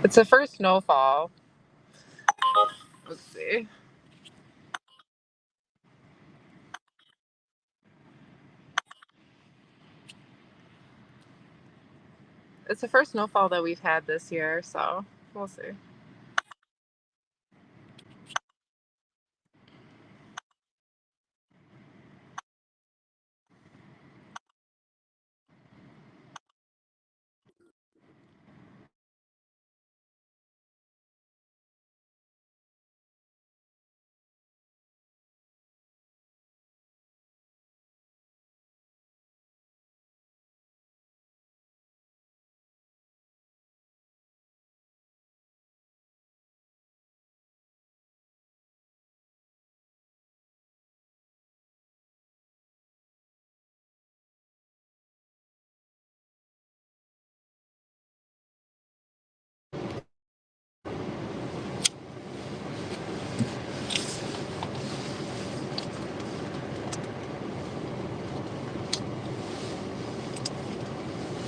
It's the first snowfall. Let's see. It's the first snowfall that we've had this year, so we'll see.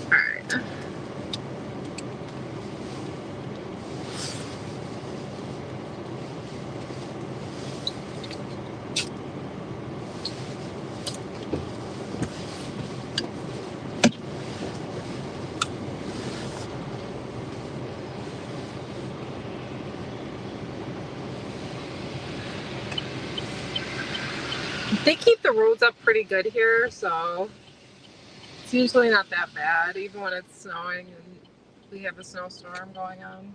All right. They keep the roads up pretty good here, so it's usually not that bad, even when it's snowing and we have a snowstorm going on.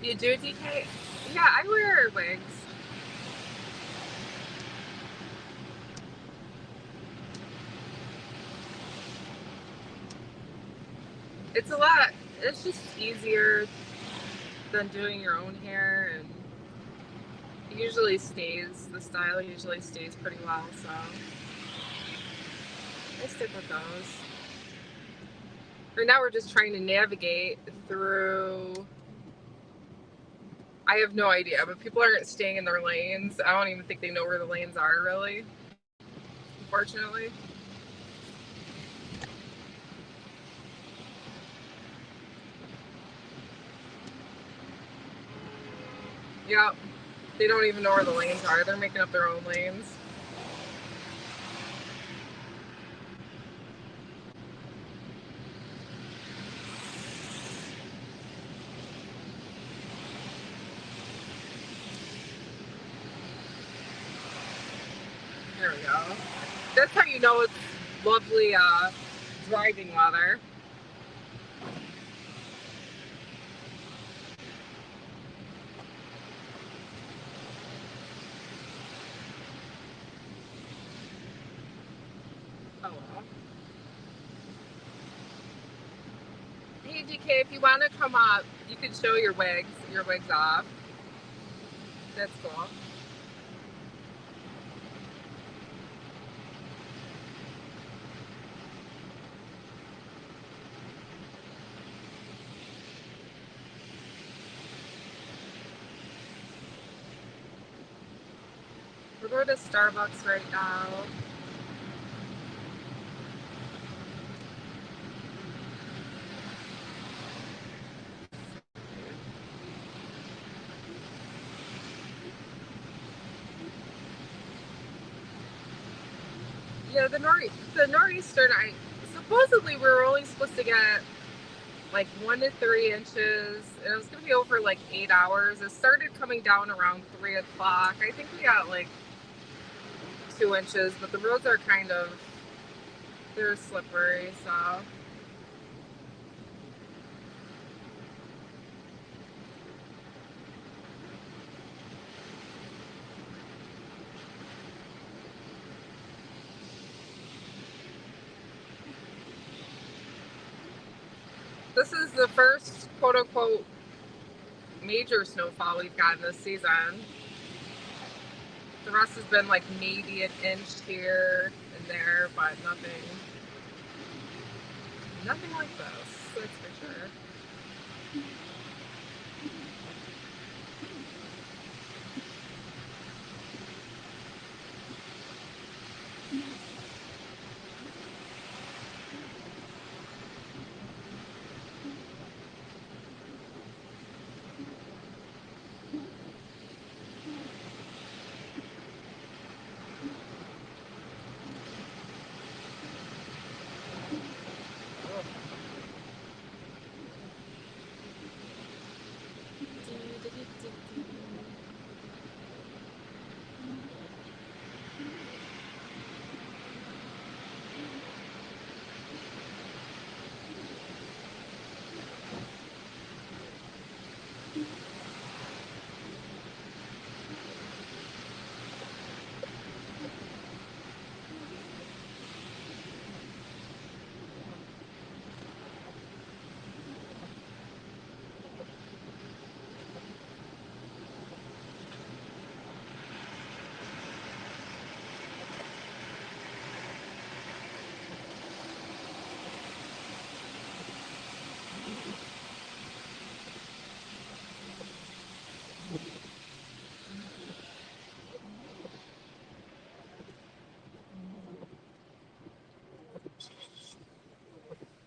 You do, DK? Yeah, I wear wigs. It's a lot. It's just easier than doing your own hair, and it usually stays. The style usually stays pretty well, so I stick with those. Right now we're just trying to navigate through. I have no idea, but people aren't staying in their lanes. I don't even think they know where the lanes are, really, unfortunately. Yep. They don't even know where the lanes are. They're making up their own lanes. There we go. That's how you know it's lovely driving weather. Oh well. Hey DK, if you want to come up, you can show your wigs off. That's cool. We're going to Starbucks right now. Yeah, the Noreastern. I supposedly we were only supposed to get like 1 to 3 inches, and it was gonna be over like 8 hours. It started coming down around 3 o'clock. I think we got like 2 inches, but the roads are kind of they're slippery, so. This is the first quote unquote major snowfall we've gotten this season. The rest has been like maybe an inch here and there, but nothing like this, that's for sure.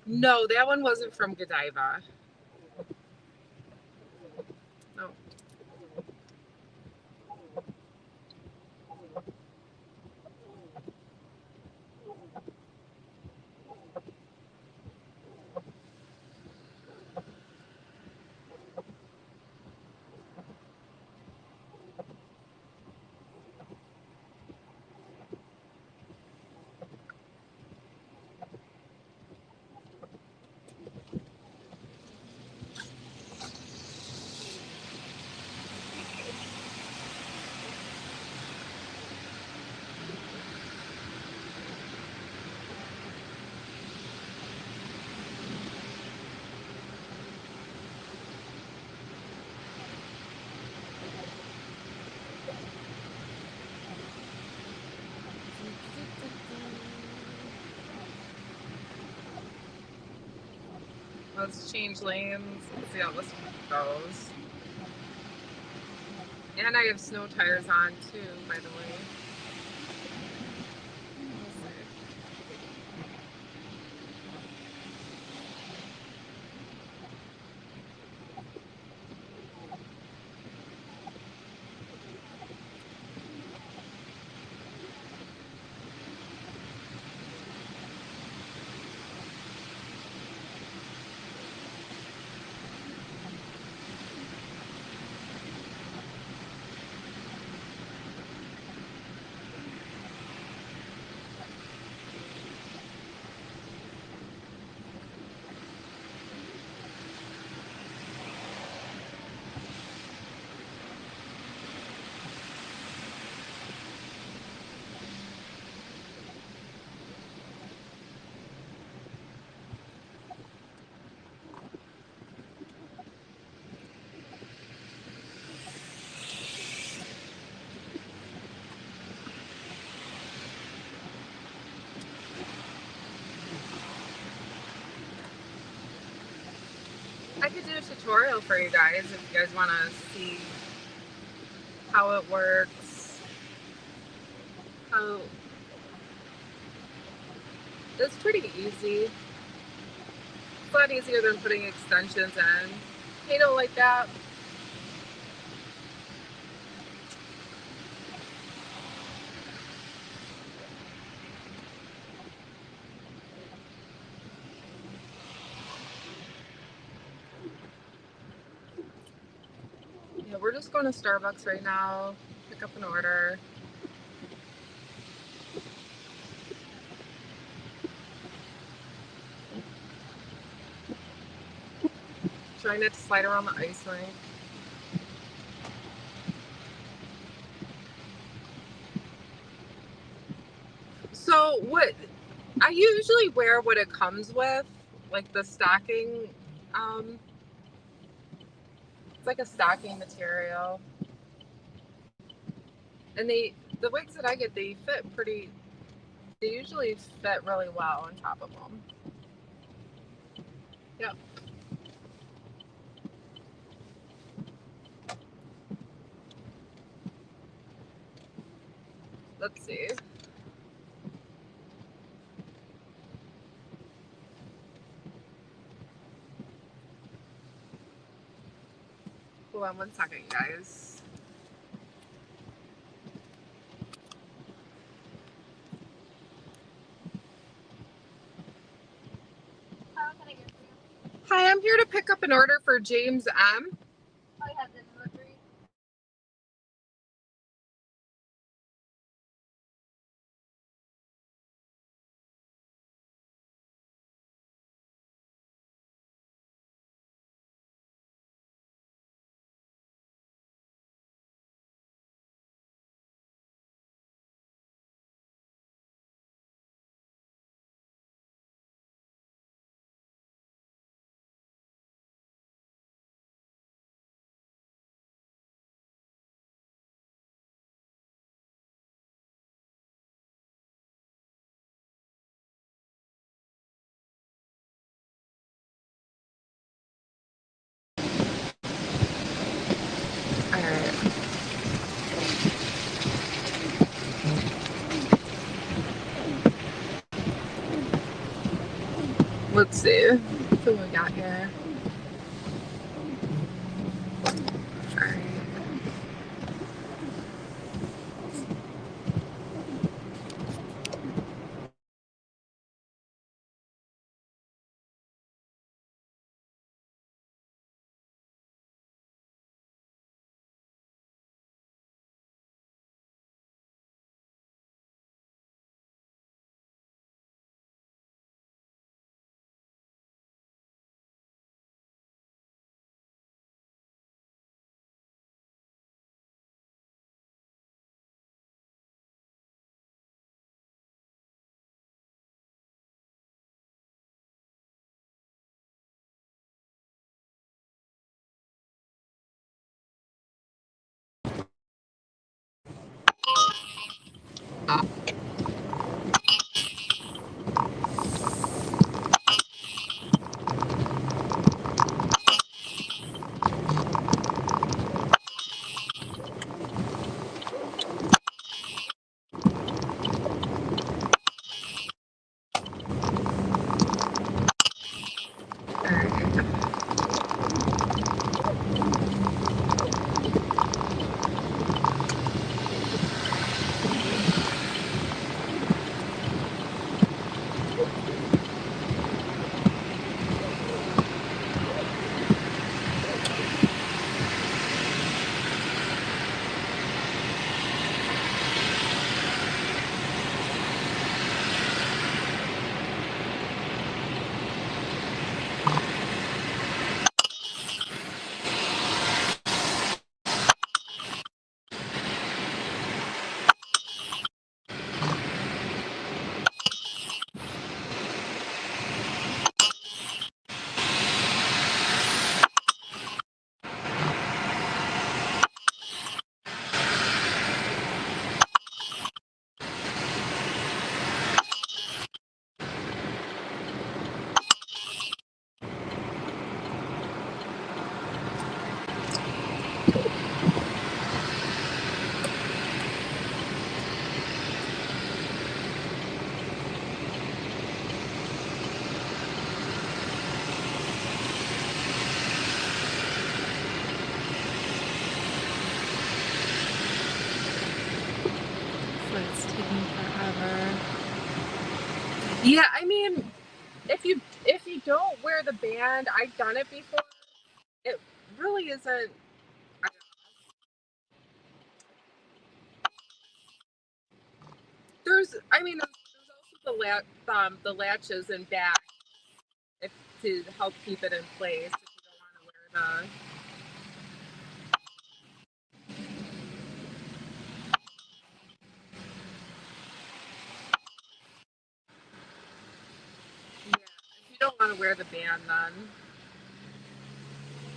No, that one wasn't from Godiva. No. Let's change lanes. Let's see how this one goes. And I have snow tires on too, by the way. I could do a tutorial for you guys if you guys want to see how it works. How it's pretty easy. It's a lot easier than putting extensions in. You know, like that. Yeah, we're just going to Starbucks right now. Pick up an order. Trying not to slide around the ice rink. So what I usually wear what it comes with, like the stocking. It's like a stocking material, and the wigs that I get, they fit pretty. They usually fit really well on top of them. Yep. Let's see. Hold on 1 second, guys. How can I get for you? Hi, I'm here to pick up an order for James M. I have the delivery. All right. Let's see. What we got here? All right. Yeah, I mean, if you don't wear the band, I've done it before. It really isn't. I mean, there's also the latches and back if, to help keep it in place. If you don't want to wear yeah, if you don't want to wear the band, then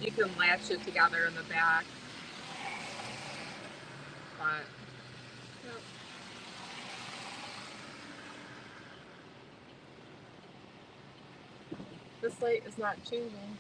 you can latch it together in the back. But yep, this light is not changing.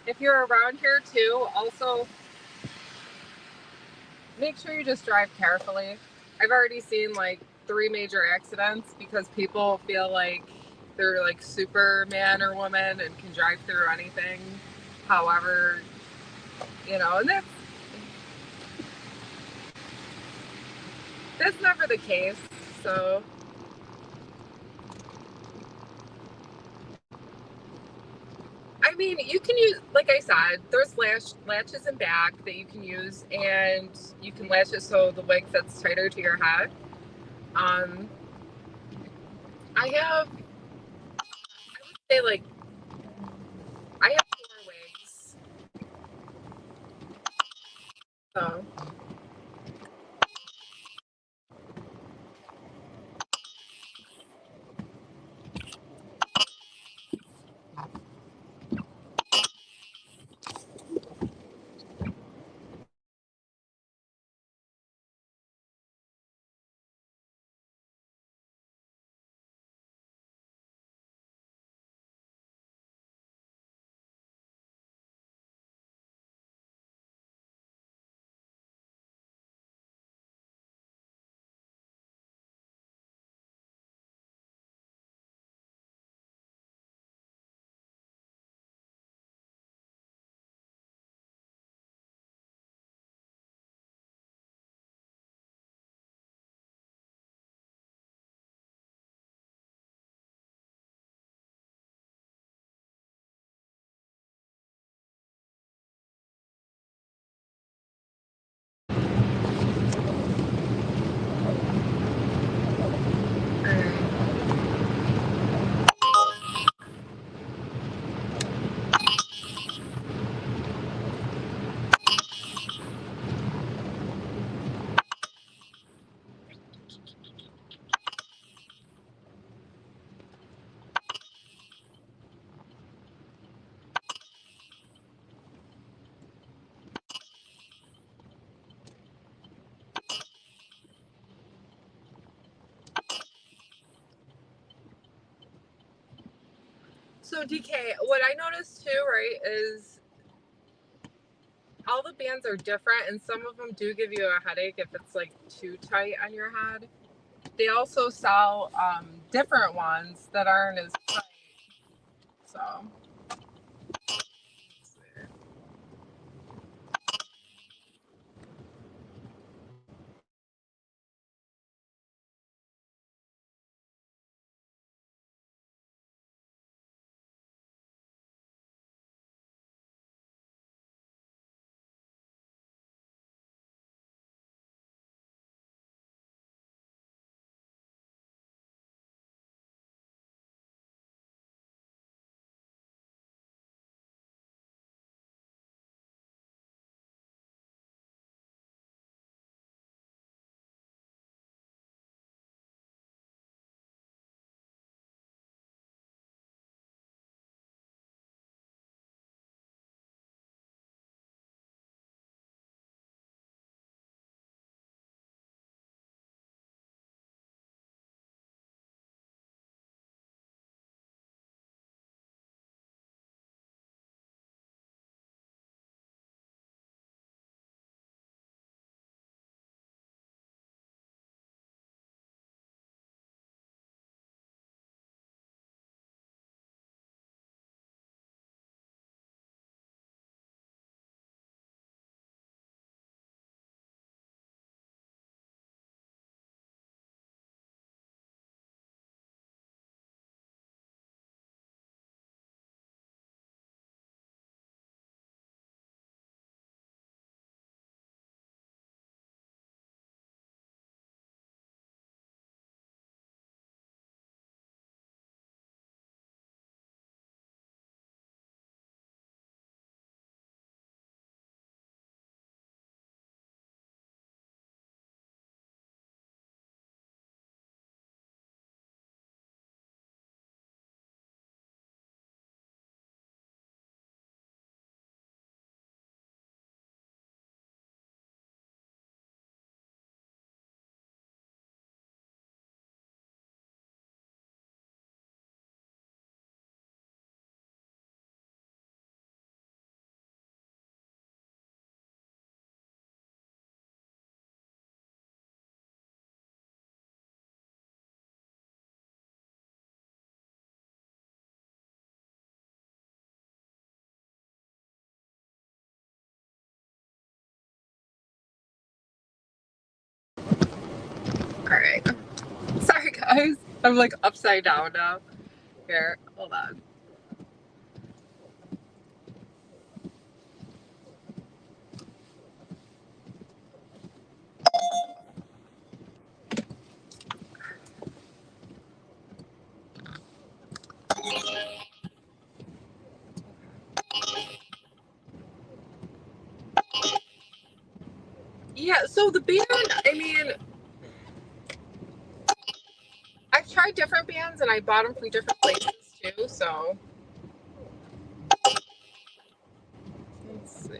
If you're around here too, also make sure you just drive carefully. I've already seen like three major accidents because people feel like they're like Superman or woman and can drive through anything. However, and that's never the case. So, I mean, you can use, like I said, there's latches in back that you can use, and you can latch it so the wig fits tighter to your head. Um, I have, I would say, like, I have four wigs. So, so DK, what I noticed too, right, is all the bands are different, and some of them do give you a headache if it's like too tight on your head. They also sell different ones that aren't as tight. So, guys? I'm like upside down now. Here, hold on. Yeah, so the band, I mean, I've tried different bands and I bought them from different places too, so let's see.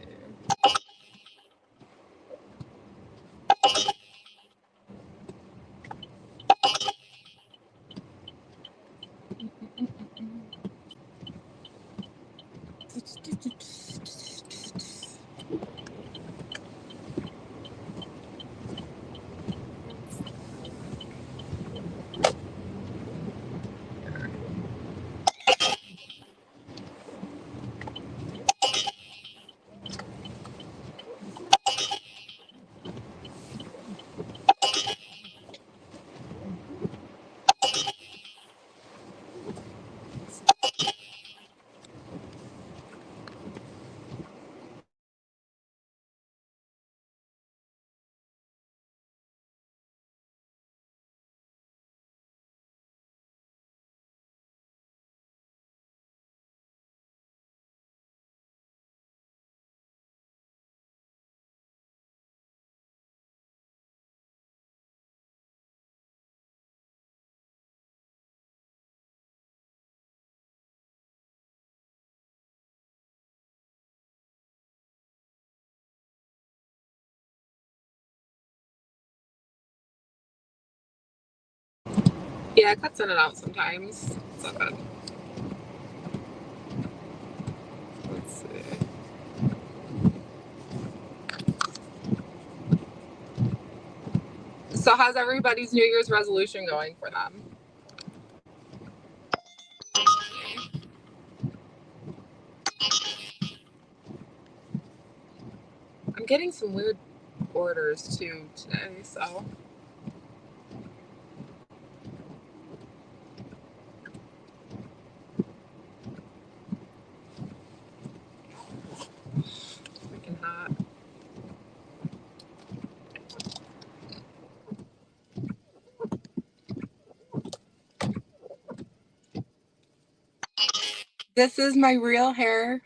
Yeah, it cuts in and out sometimes. It's not bad. Let's see. So how's everybody's New Year's resolution going for them? I'm getting some weird orders too today, so freaking hot. This is my real hair.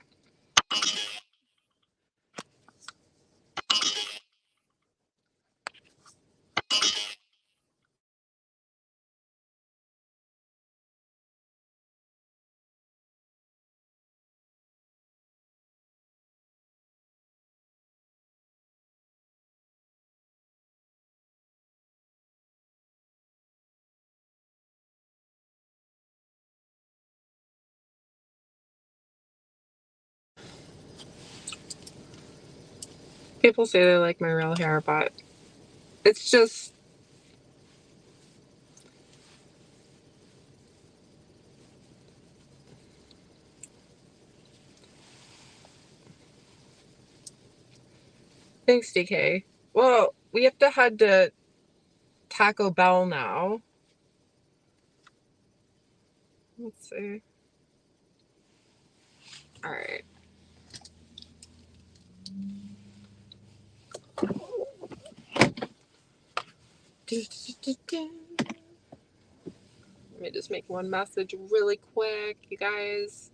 People say they like my real hair, but it's just thanks, DK. Well, we have to head to Taco Bell now. Let's see. All right. Let me just make one message really quick, you guys.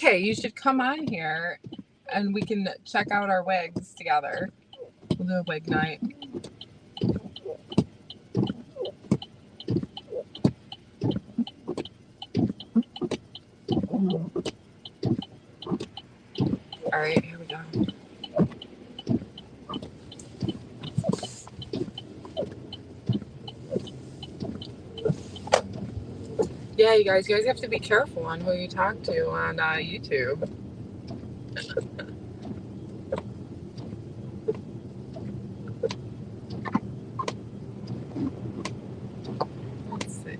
Okay, you should come on here and we can check out our wigs together. We'll do a wig night. All right, here we go. Yeah, you guys have to be careful on who you talk to on YouTube. Let's see.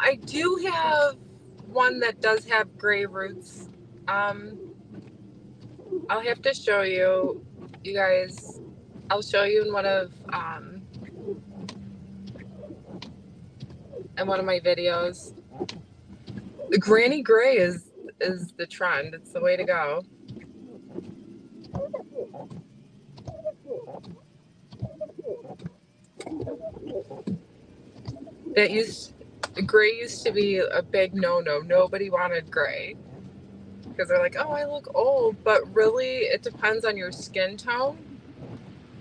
I do have one that does have gray roots. I'll have to show you, you guys. I'll show you in one of my videos. The granny gray is the trend. It's the way to go. Gray used to be a big no-no. Nobody wanted gray because they're like, oh, I look old. But really, it depends on your skin tone.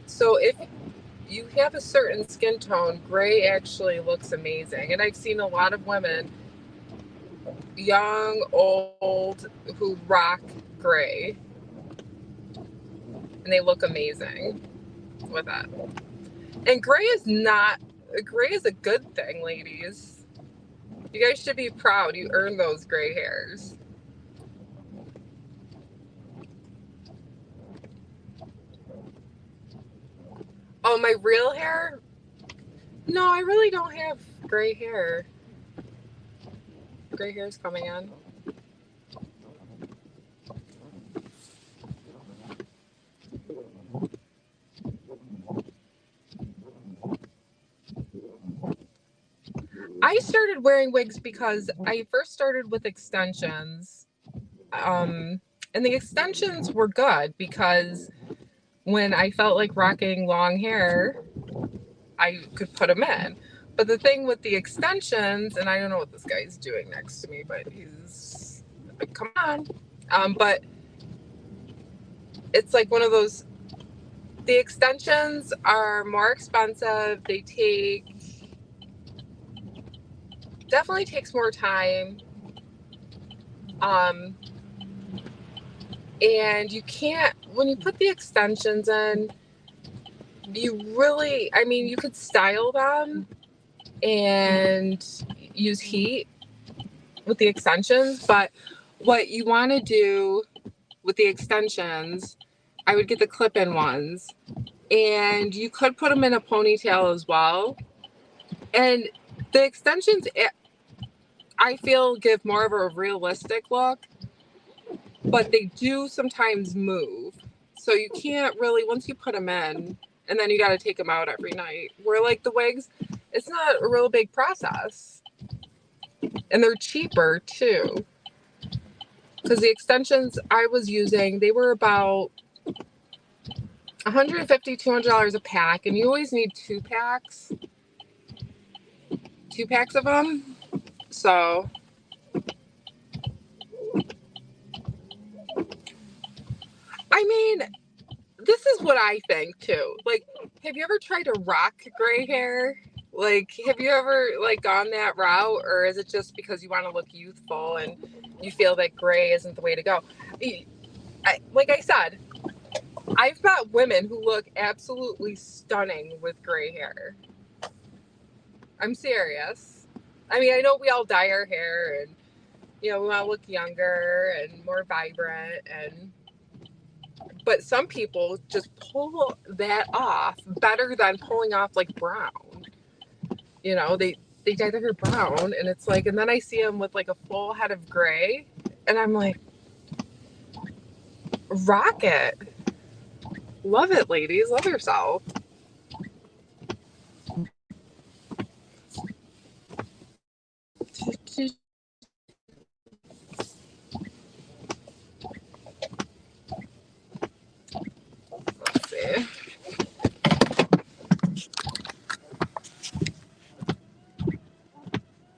So if you have a certain skin tone, gray actually looks amazing. And I've seen a lot of women, young, old, who rock gray. And they look amazing with it. And gray is a good thing, ladies. You guys should be proud. You earned those gray hairs. Oh, my real hair? No, I really don't have gray hair. Gray hair's coming in. I started wearing wigs because I first started with extensions. And the extensions were good because when I felt like rocking long hair, I could put them in. But the thing with the extensions, and I don't know what this guy's doing next to me, but he's, come on. But it's like one of those, the extensions are more expensive. They definitely takes more time. And you can't, when you put the extensions in, you could style them and use heat with the extensions, but what you want to do with the extensions, I would get the clip-in ones, and you could put them in a ponytail as well. And the extensions, I feel, give more of a realistic look, but they do sometimes move. So you can't really, once you put them in, and then you got to take them out every night. Where like the wigs, it's not a real big process. And they're cheaper too. Because the extensions I was using, they were about $150, $200 a pack. And you always need 2 packs. 2 packs of them. So I mean, this is what I think too. Like, have you ever tried to rock gray hair? Like, have you ever like gone that route, or is it just because you want to look youthful and you feel that gray isn't the way to go? Like I said, I've met women who look absolutely stunning with gray hair. I'm serious. I mean, I know we all dye our hair and, we want to look younger and more vibrant, and But some people just pull that off better than pulling off like brown. You know, they dye their hair brown, and it's like, and then I see them with like a full head of gray, and I'm like, rock it, love it, ladies, love yourself. Let's see.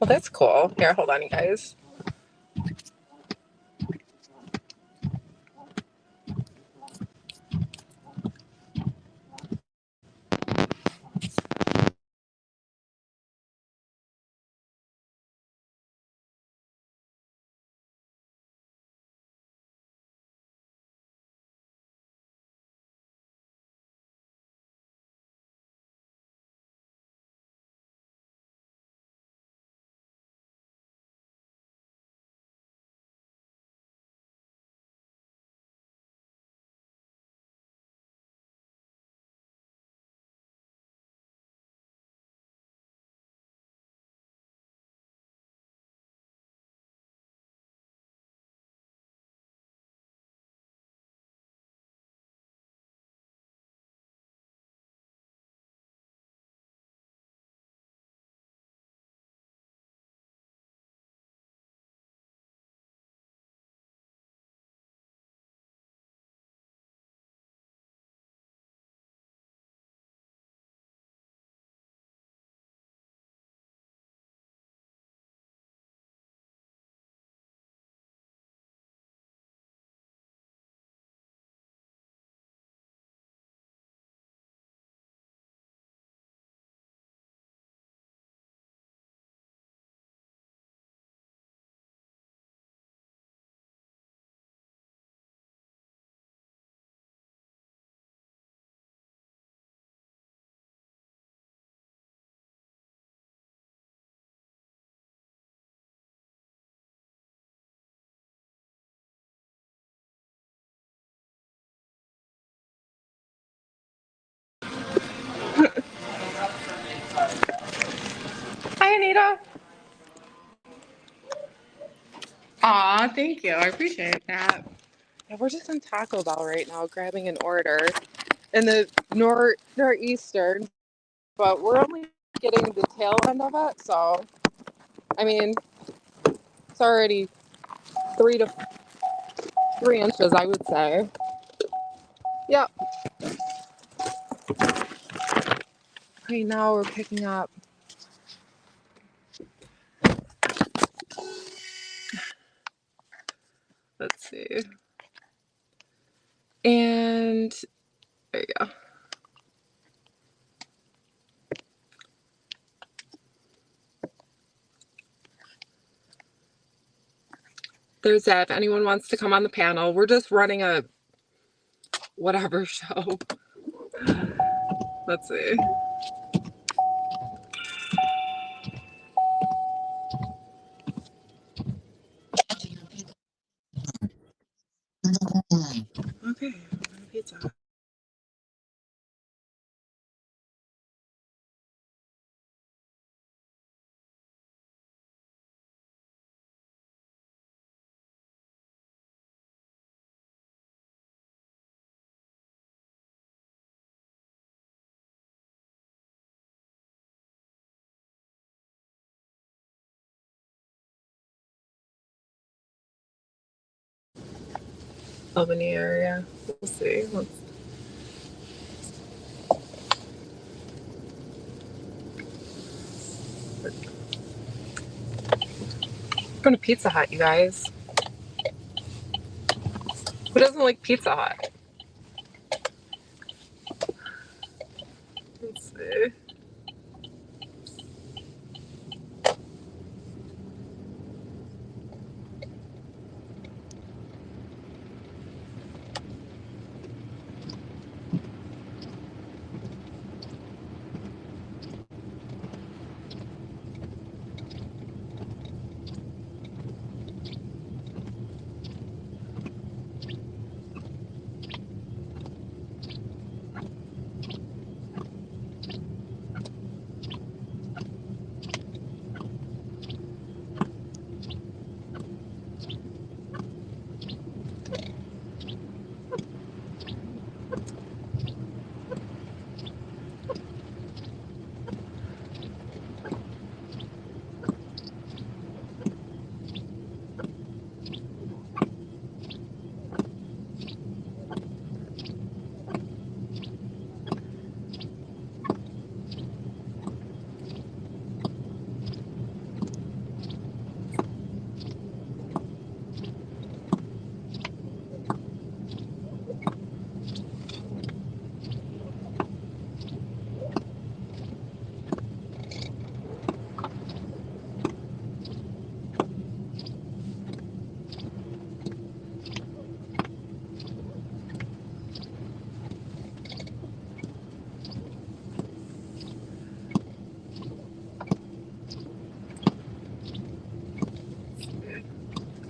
Well, that's cool. Here, hold on, you guys. Hi, Anita. Aw, thank you. I appreciate that. Yeah, we're just in Taco Bell right now, grabbing an order in the Noreastern, but we're only getting the tail end of it. So, I mean, it's already 3 to 3 inches, I would say. Yep. Right now we're picking up. Let's see. And there you go. There's that. If anyone wants to come on the panel, we're just running a whatever show. Let's see. Okay, pizza. Albany area. We'll see. We're going to Pizza Hut, you guys. Who doesn't like Pizza Hut? Let's see.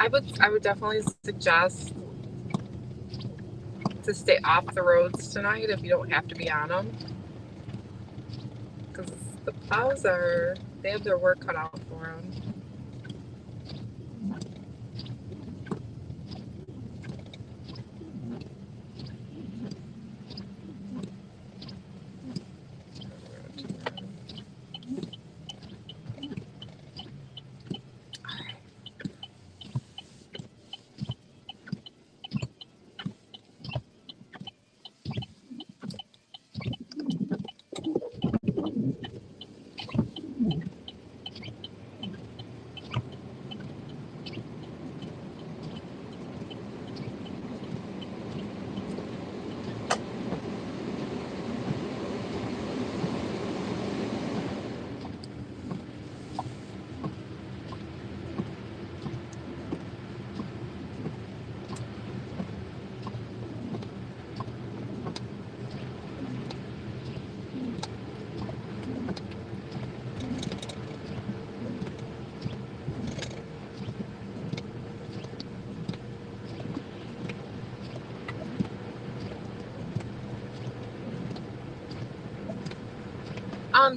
I would definitely suggest to stay off the roads tonight if you don't have to be on them, because the plows they have their work cut out for them.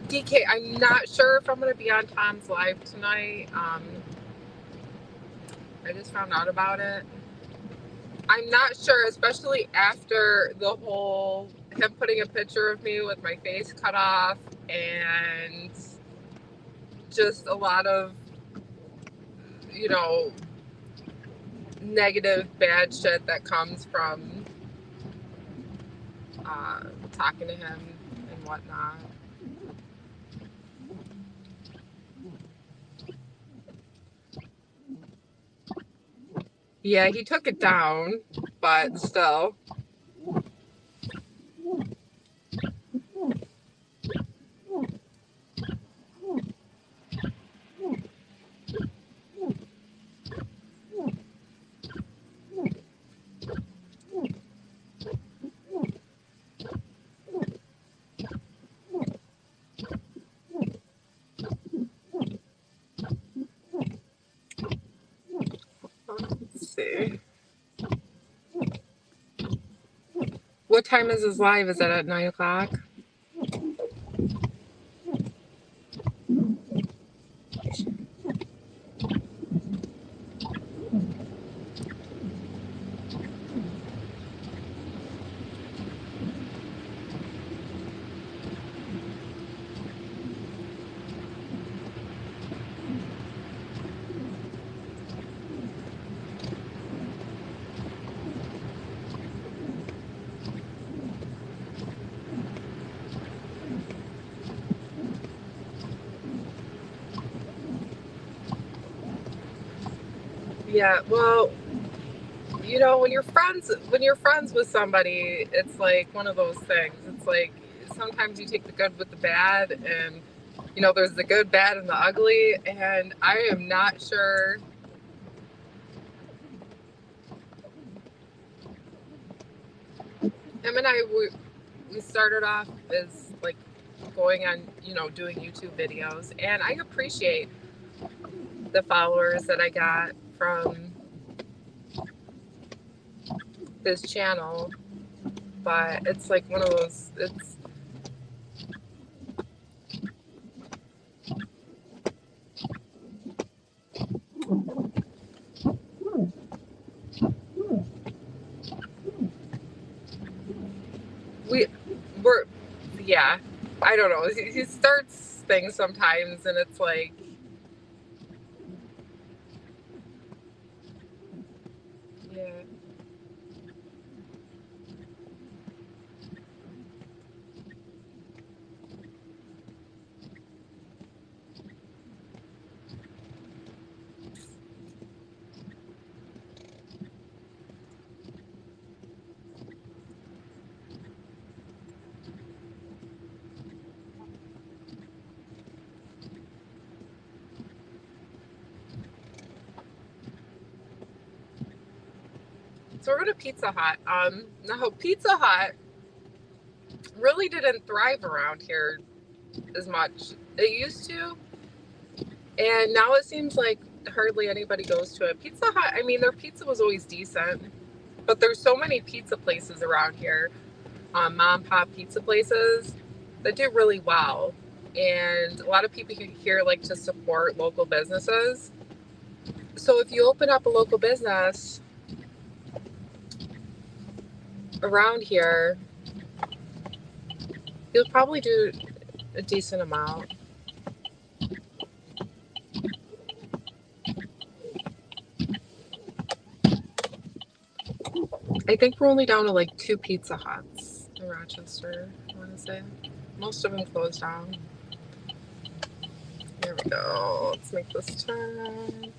DK, I'm not sure if I'm going to be on Tom's live tonight. I just found out about it. I'm not sure, especially after the whole him putting a picture of me with my face cut off and just a lot of, you know, negative, bad shit that comes from talking to him and whatnot. Yeah, he took it down, but still. Let's see. What time is his live? Is it at 9 o'clock? Yeah, well, you know, when you're friends with somebody, it's like one of those things. It's like sometimes you take the good with the bad, and you know, there's the good, bad, and the ugly. And I am not sure. Him and we started off as like going on, you know, doing YouTube videos, and I appreciate the followers that I got from his channel, but it's like one of those. It's we we're yeah. I don't know. He starts things sometimes, and it's like yeah. So we're going to Pizza Hut. No, Pizza Hut really didn't thrive around here as much. It used to, and now it seems like hardly anybody goes to it. Pizza Hut, I mean, their pizza was always decent, but there's so many pizza places around here, mom and pop pizza places that do really well. And a lot of people here like to support local businesses. So if you open up a local business around here, you'll probably do a decent amount. I think we're only down to like 2 Pizza Huts in Rochester, I want to say. Most of them closed down. Here we go. Let's make this turn.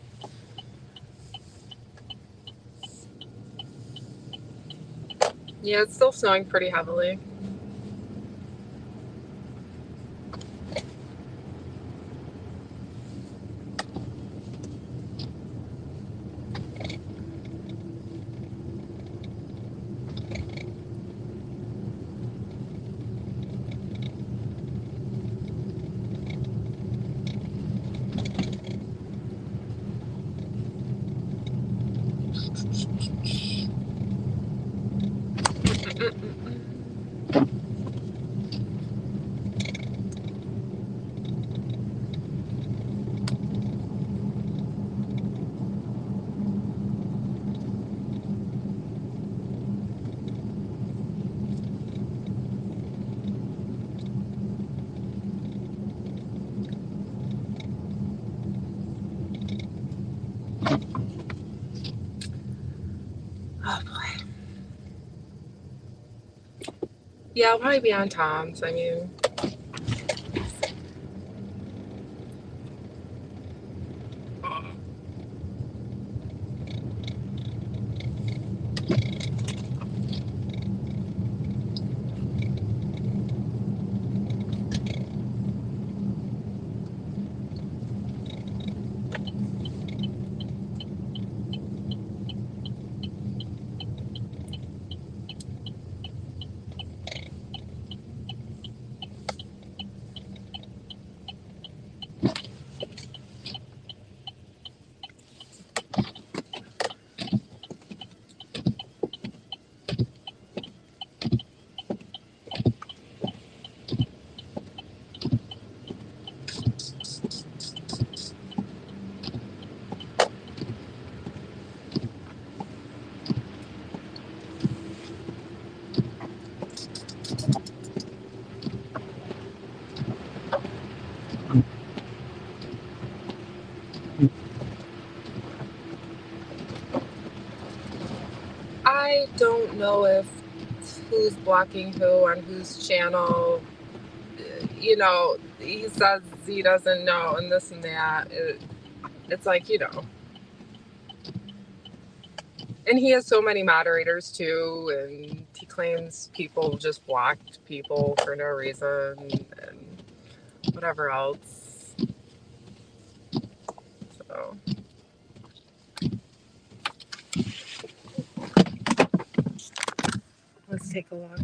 Yeah, it's still snowing pretty heavily. Oh boy. Yeah, I'll probably be on Tom's. I mean, I don't know if who's blocking who on whose channel. You know, he says he doesn't know and this and that. It's like, and he has so many moderators too, and he claims people just blocked people for no reason and whatever else. So let's take a look.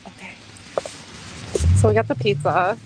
Okay. So we got the pizza.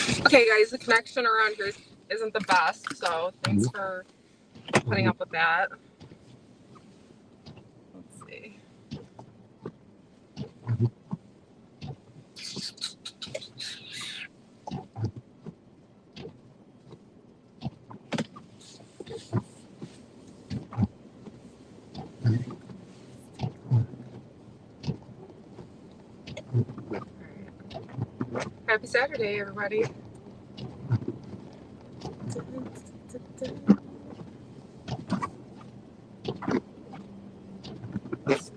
Okay, guys, the connection around here isn't the best, so thanks for putting up with that. Let's see. Happy Saturday, everybody. Let's see.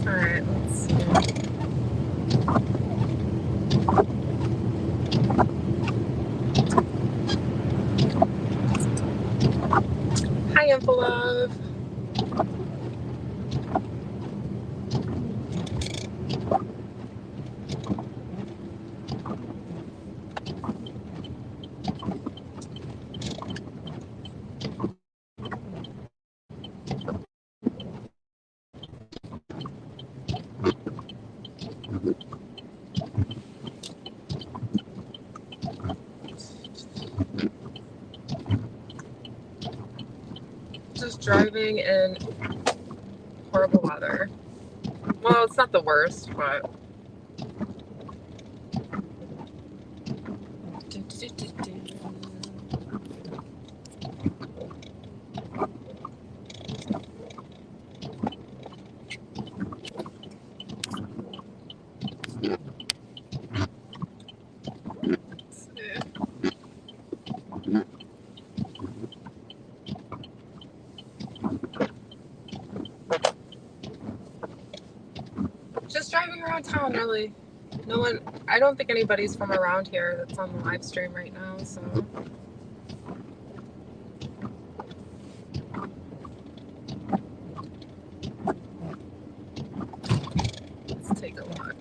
All right, let's see. Hi, Love. Just driving in horrible weather. Well, it's not the worst, but. Just driving around town, really. No one, I don't think anybody's from around here that's on the live stream right now, so. Let's take a look.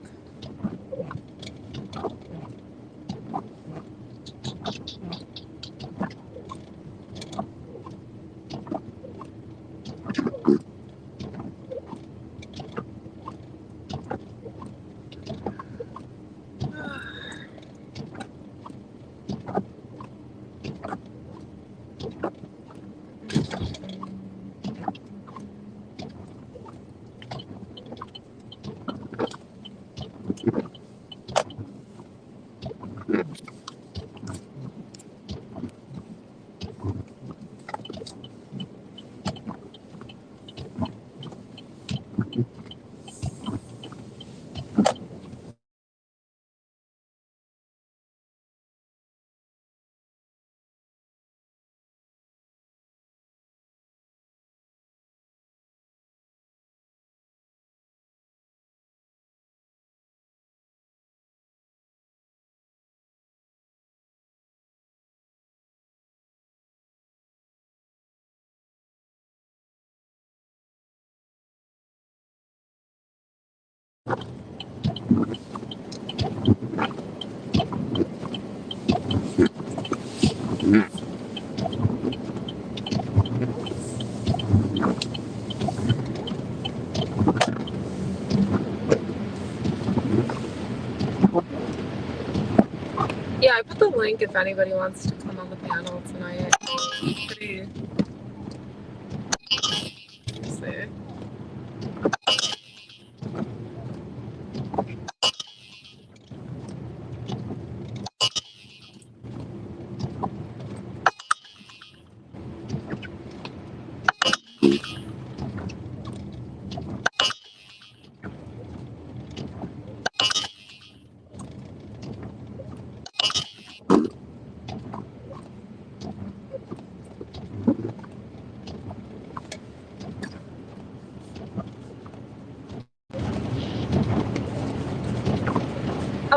Yeah, I put the link if anybody wants to come on the panel tonight. Pretty. Let's see.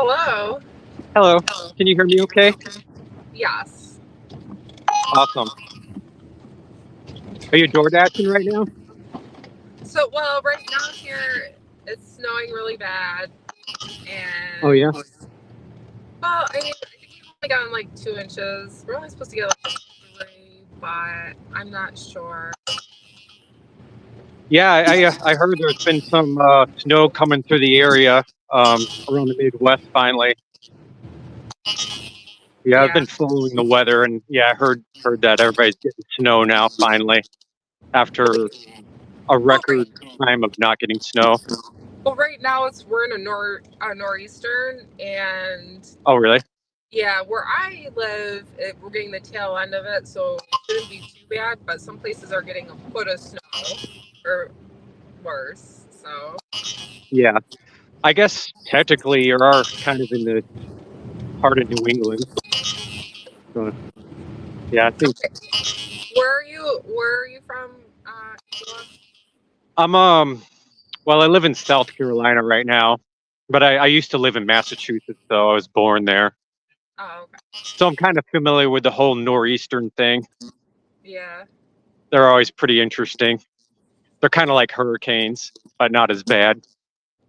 Hello. Hello. Can you hear me okay? Yes. Awesome. Are you door dashing right now? So, well, right now here it's snowing really bad, Oh, and yeah. well, I think we've only gotten like 2 inches. We're only supposed to get like 3, but I'm not sure. Yeah, I heard there's been some snow coming through the area around the Midwest finally. Yeah, I've Yeah. been following the weather, and yeah, I heard that everybody's getting snow now finally after a Well, record time of not getting snow. right now we're in a nor'eastern, and Oh, really? yeah, where I live, we're getting the tail end of it, so it shouldn't be too bad. But some places are getting a foot of snow or worse. So Yeah. I guess technically you are kind of in the heart of New England. So, yeah, I think where are you from? Angela? well, I live in South Carolina right now, but I used to live in Massachusetts, so I was born there. Oh, okay. So I'm kind of familiar with the whole Noreastern thing. Yeah. They're always pretty interesting. They're kind of like hurricanes, but not as bad.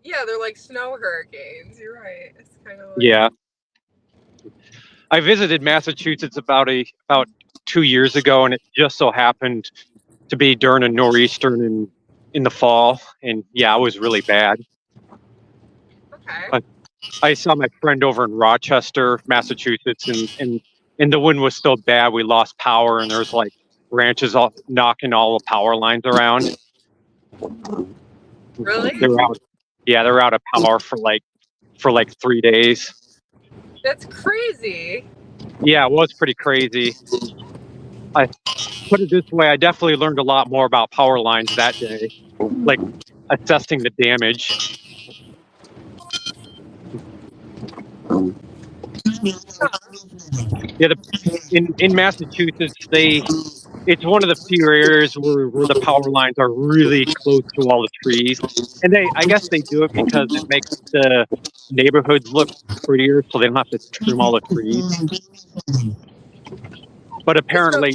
Yeah, they're like snow hurricanes. You're right. It's kind of like Yeah. I visited Massachusetts about 2 years ago, and it just so happened to be during a Noreastern in the fall, and yeah, it was really bad. okay. I saw my friend over in Rochester, Massachusetts, and the wind was so bad we lost power, and there was like branches all knocking all the power lines around. Really? They're out. Yeah, they're out of power for like 3 days. That's crazy. Yeah, it was pretty crazy. I put it this way, I definitely learned a lot more about power lines that day, like assessing the damage. Yeah, in Massachusetts, it's one of the few areas where the power lines are really close to all the trees, and I guess they do it because it makes the neighborhoods look prettier, so they don't have to trim all the trees. But So, apparently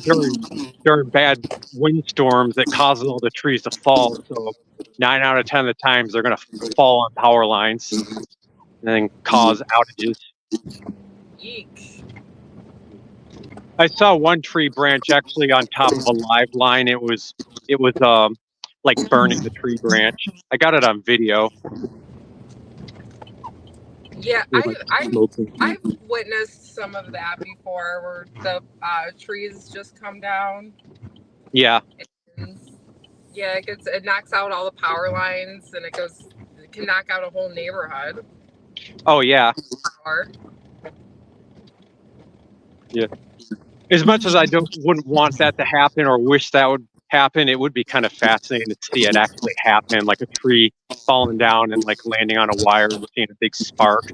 during bad windstorms, it causes all the trees to fall. So 9 out of 10 of the times they're going to fall on power lines and then cause outages. eek. I saw one tree branch actually on top of a live line. It was like burning the tree branch. I got it on video. Yeah, It was like smoking. I've witnessed some of that before, where the trees just come down. Yeah. And, yeah, it knocks out all the power lines, and it can knock out a whole neighborhood. Oh yeah. Or Yeah. As much as I wouldn't want that to happen or wish that would happen, it would be kind of fascinating to see it actually happen, like a tree falling down and like landing on a wire and seeing a big spark.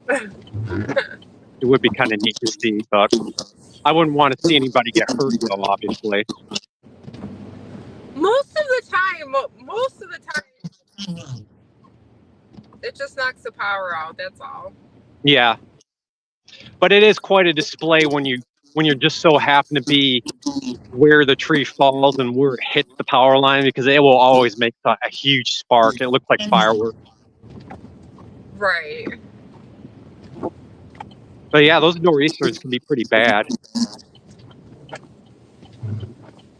It would be kind of neat to see, but I wouldn't want to see anybody get hurt though, obviously. most of the time, it just knocks the power out. That's all. Yeah. But it is quite a display when you just so happen to be where the tree falls and where it hits the power line, because it will always make a huge spark. It looks like fireworks. Right. But yeah, those nor'easters can be pretty bad.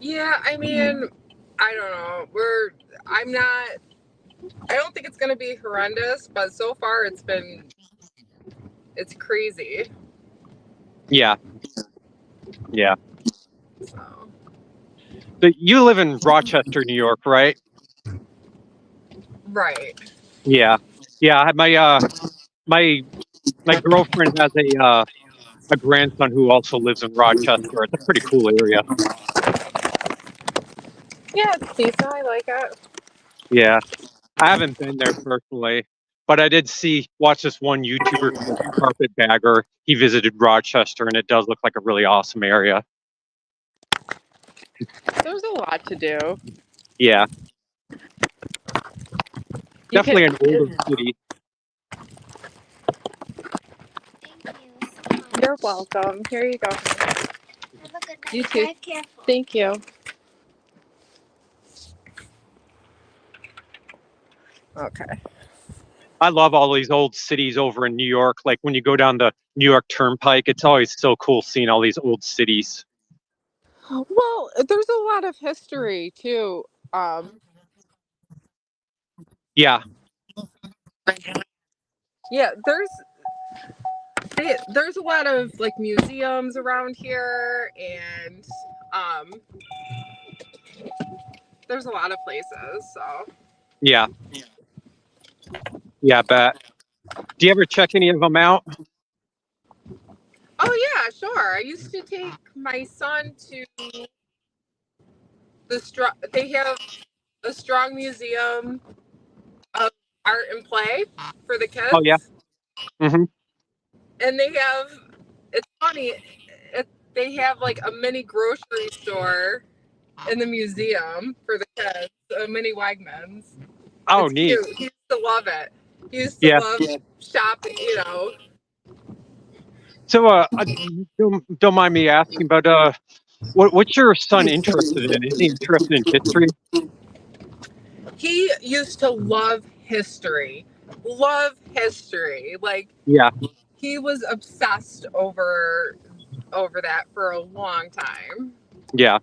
Yeah, I mean, I don't know. I'm not. I don't think it's gonna be horrendous, but so far it's crazy. Yeah. Yeah. So. So you live in Rochester, New York, right? Right. Yeah. Yeah. My girlfriend has a grandson who also lives in Rochester. It's a pretty cool area. Yeah, it's decent. I like it. Yeah. I haven't been there personally, but I did watch this one YouTuber called Carpetbagger. He visited Rochester, and it does look like a really awesome area. There's a lot to do. Yeah. Definitely an older city. You're welcome. Here you go. Have a good night. You too. Drive careful. Thank you. Okay. I love all these old cities over in New York. Like when you go down the New York Turnpike, it's always so cool seeing all these old cities. Well, there's a lot of history too. Yeah, Yeah, there's a lot of like museums around here, and there's a lot of places. So yeah, yeah, I bet. Do you ever check any of them out? oh yeah, sure. I used to take my son to they have a strong museum of art and play for the Oh, yeah. kids, Hmm. and they have it's funny. They have like a mini grocery store in the museum for the kids, a mini Wegmans. Oh, It's neat. cute. He used to love it. He used to Yeah. love shopping, you know. So, don't mind me asking, but what's your son interested in? Is he interested in history? He used to love history. Love history. Like Yeah, he was obsessed over that for a long time. yeah,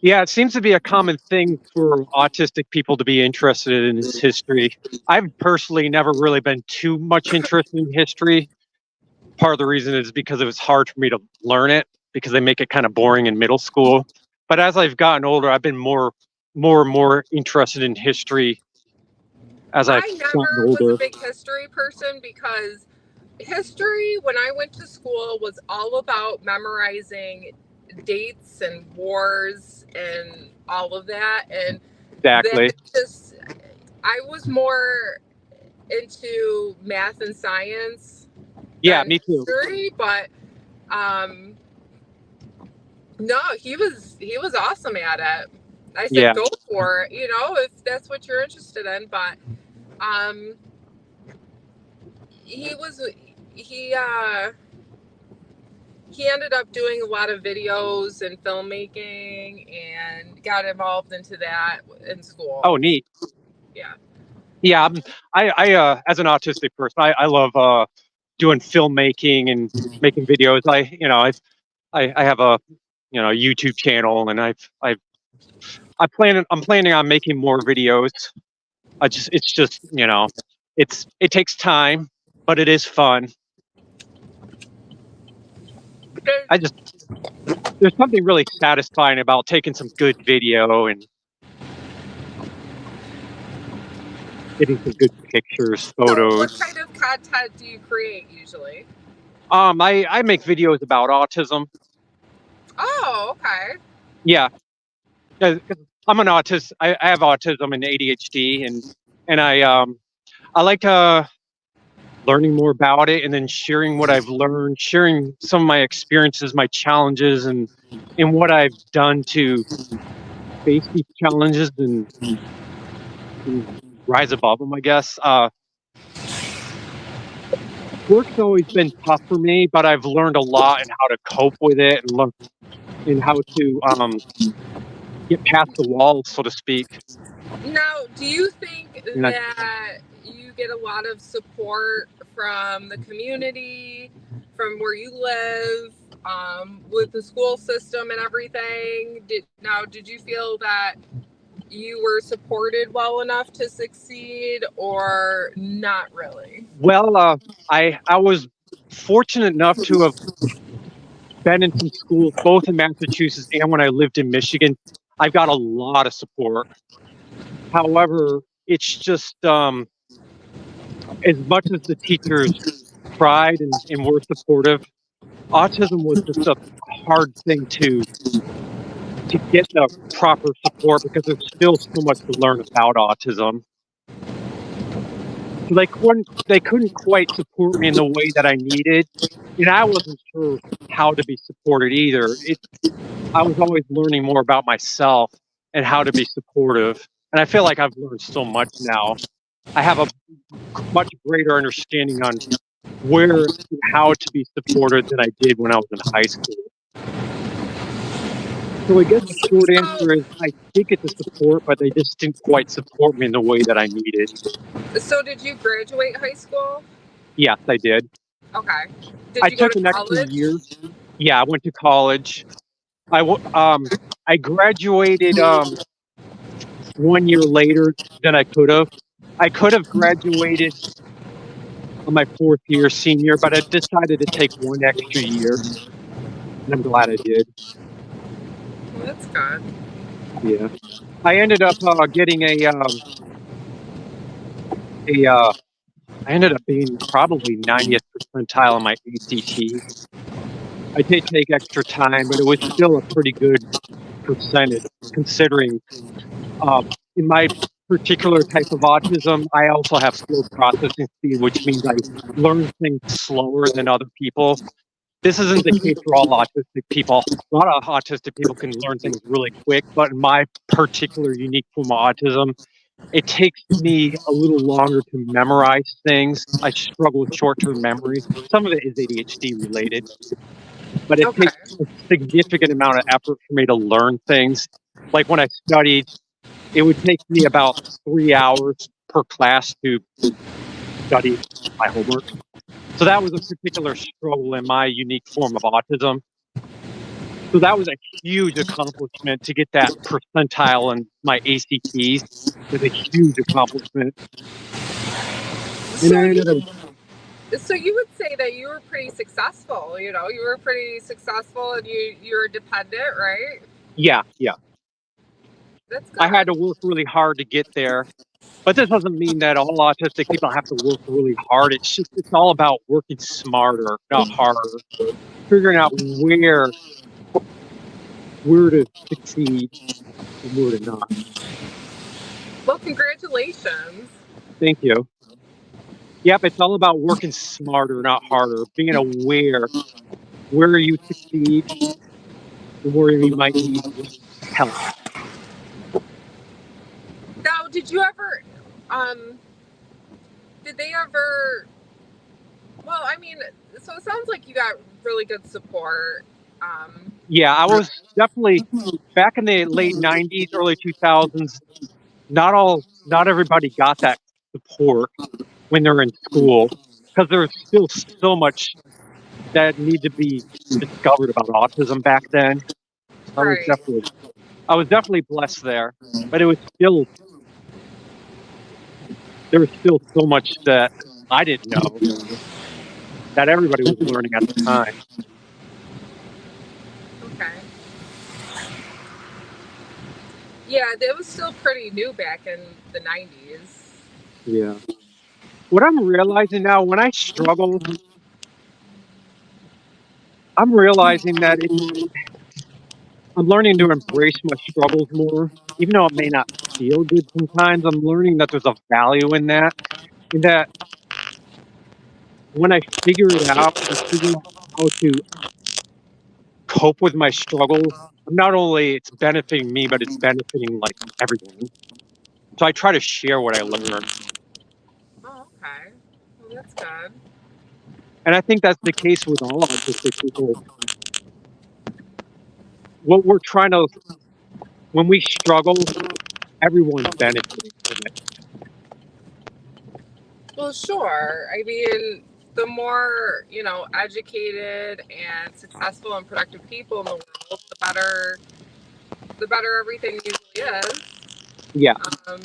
yeah. It seems to be a common thing for autistic people to be interested in his history. I've personally never really been too much interested in history. Part of the reason is because it was hard for me to learn it because they make it kind of boring in middle school. But as I've gotten older, I've been more and more interested in history as I've I gotten never was a older. big history person because history, when I went to school, was all about memorizing dates and wars and all of that. And that Exactly. just, I was more into math and science Yeah, than me too. history, but um, no, he was awesome at it. I said, Yeah, go for it, if that's what you're interested in. But um, he was he ended up doing a lot of videos and filmmaking and got involved into that in school. oh, neat. Yeah. Yeah, I as an autistic person, I love doing filmmaking and making videos. I have a YouTube channel, and I'm planning on making more videos. It's just it takes time, but it is fun. I just There's something really satisfying about taking some good video and getting some good pictures, So what photos. kind of content do you create usually? I make videos about autism. Oh, okay. Yeah, 'cause I'm an autist. I have autism and ADHD, and I like learning more about it and then sharing what I've learned, sharing some of my experiences, my challenges, and what I've done to face these challenges and rise above them, I guess. Work's always been tough for me, but I've learned a lot in how to cope with it and learn and how to get past the walls, so to speak. Now, do you think And that you get a lot of support from the community, from where you live, with the school system and everything? Did you feel that you were supported well enough to succeed, or not really? well, I was fortunate enough to have been in some schools, both in Massachusetts and when I lived in Michigan. I've got a lot of support. However, it's just as much as the teachers tried and were supportive, autism was just a hard thing to get the proper support because there's still so much to learn about autism. So they couldn't quite support me in the way that I needed, and I wasn't sure how to be supported either. I was always learning more about myself and how to be supportive, and I feel like I've learned so much now. I have a much greater understanding on where and how to be supported than I did when I was in high school. So I guess the short So, answer is I did get the support, but they just didn't quite support me in the way that I needed. so did you graduate high school? Yes, I did. Okay. Did I you go took to an extra college? year. Yeah, I went to college. I graduated 1 year later than I could have. I could have graduated on my fourth year, senior, but I decided to take one extra year, and I'm glad I did. Well, that's good. Yeah, I ended up getting a I ended up being probably 90th percentile in my ACT. I did take extra time, but it was still a pretty good percentage considering in my particular type of autism, I also have slow processing speed, which means I learn things slower than other people. This isn't the case for all autistic people. A lot of autistic people can learn things really quick, but in my particular unique form of autism, it takes me a little longer to memorize things. I struggle with short-term memory. Some of it is ADHD related, but it Okay. takes a significant amount of effort for me to learn things. Like when I studied, it would take me about 3 hours per class to study my homework. So that was a particular struggle in my unique form of autism. So that was a huge accomplishment to get that percentile in my ACTs. Was a huge accomplishment. And So I you ended up, so you would say that you were pretty successful, you were pretty successful and you're dependent, right? yeah, yeah. That's I had good. to work really hard to get there. But this doesn't mean that all autistic people have to work really hard. It's all about working smarter, not harder. Figuring out where to succeed and where to not. Well, congratulations. Thank you. Yep, it's all about working smarter, not harder. Being aware where you succeed and where you might need help. Now, um did they ever well, I mean, so it sounds like you got really good support. Um Yeah, I was definitely back in the late '90s, early 2000s. Not everybody got that support when they're in school because there's still so much that need to be discovered about autism back then. I was right. definitely I was definitely blessed there, but it was still there was still so much that I didn't know that everybody was learning at the time. Okay. Yeah, it was still pretty new back in the 90s. Yeah. What I'm realizing now when I struggle, I'm realizing that I'm learning to embrace my struggles more. Even though it may not feel good sometimes, I'm learning that there's a value in that. In that when I figure it out, when I figure out how to cope with my struggles, not only it's benefiting me, but it's benefiting like everyone. So I try to share what I learn. Oh, okay. Well, that's good. And I think that's the case with all autistic people. What we're trying to, when we struggle, everyone's benefiting from it. Well, sure. I mean, the more, educated and successful and productive people in the world, the better everything usually is. Yeah, Um,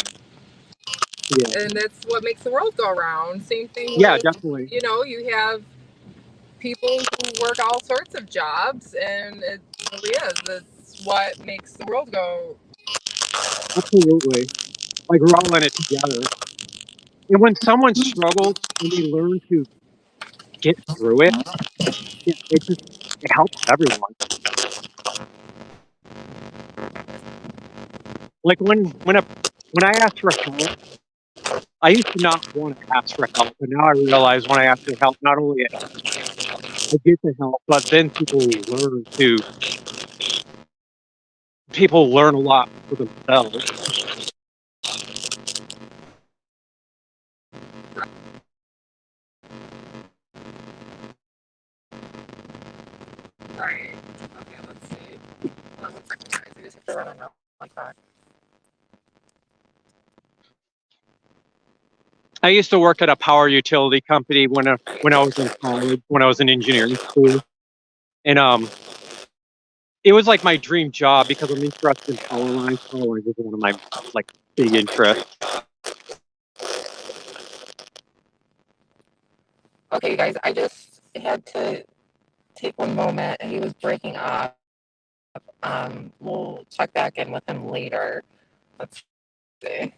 yeah, and that's what makes the world go around. Same thing yeah, with, definitely. you have people who work all sorts of jobs, and it really is. It's what makes the world go. Absolutely. Like we're all in it together. And when someone struggles and they learn to get through it, it helps everyone. Like when I ask for help, I used to not want to ask for help, but now I realize when I ask for help, not only I get the help, but then people learn a lot for themselves. Right. Okay, let's see. Well, let's exercise. I just have to run around like that. I used to work at a power utility company when I was in college, when I was in engineering school, and it was like my dream job because I'm interested in power lines. Power lines is one of my like big interests. Okay, guys, I just had to take one moment. He was breaking up. We'll check back in with him later. Let's see.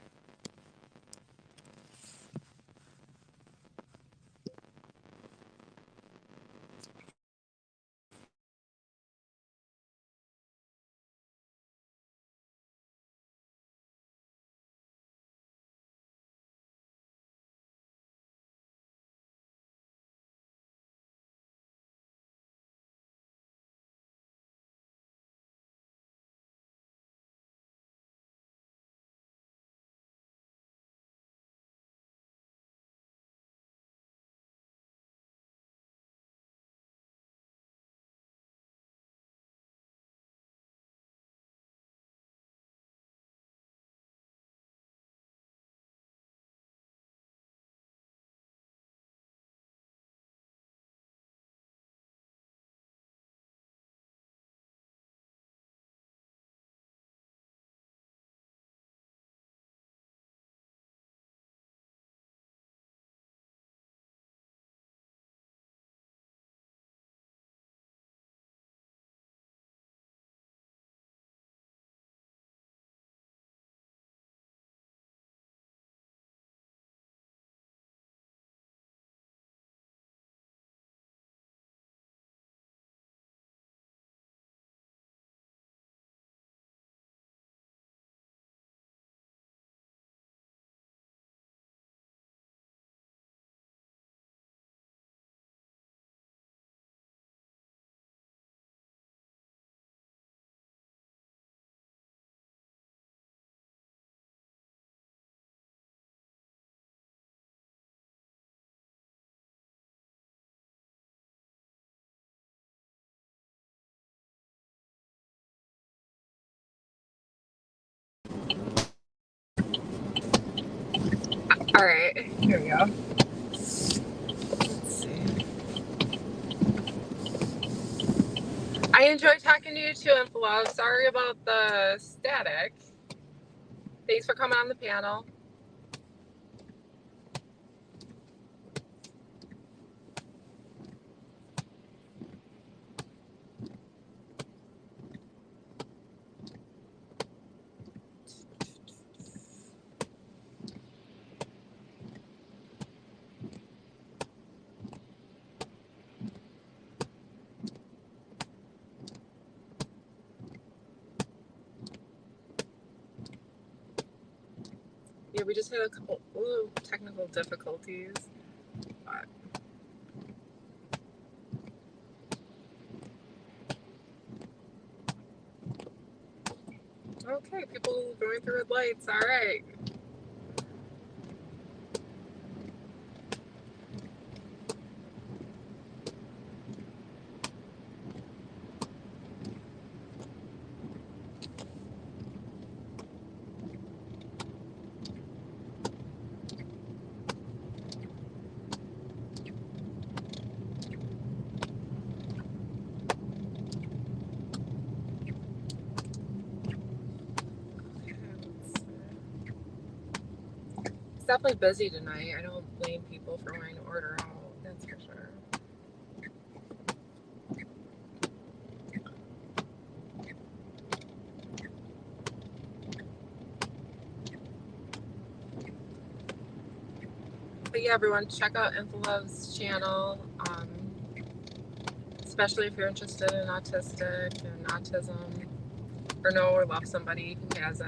All right, here we go. Let's see. I enjoyed talking to you too, Inflove. Sorry about the static. Thanks for coming on the panel. Yeah, we just had a couple technical difficulties. But okay, people going through red lights. All right. It's definitely busy tonight. I don't blame people for wanting to order out. That's for sure. But yeah, everyone, check out Infolove's channel, especially if you're interested in autistic and autism, or know or love somebody who has it.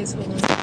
guys. Hold on.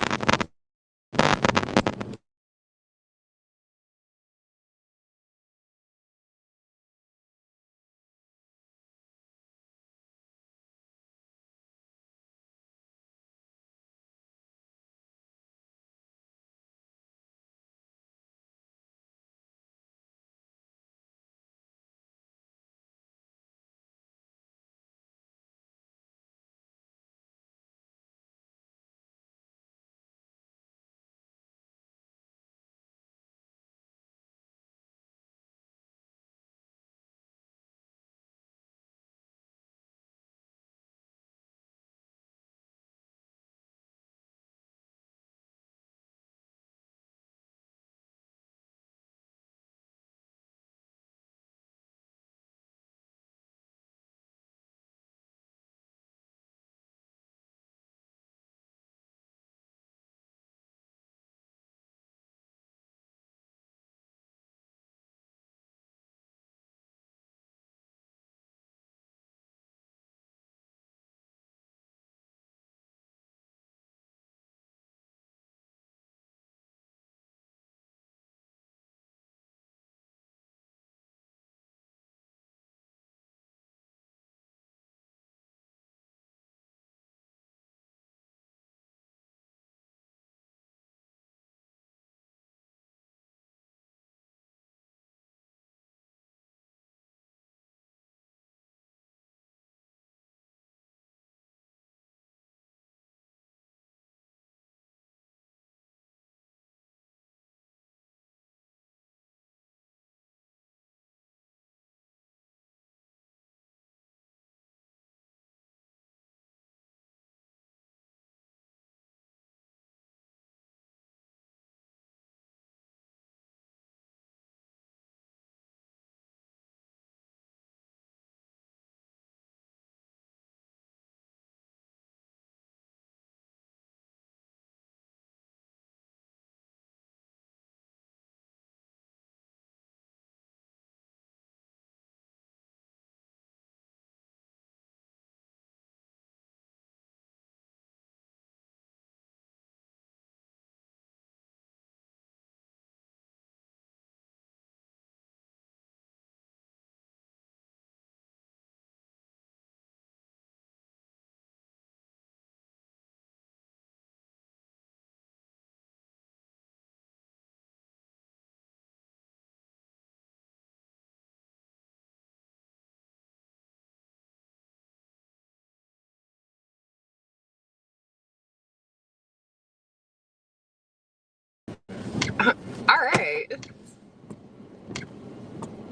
All right.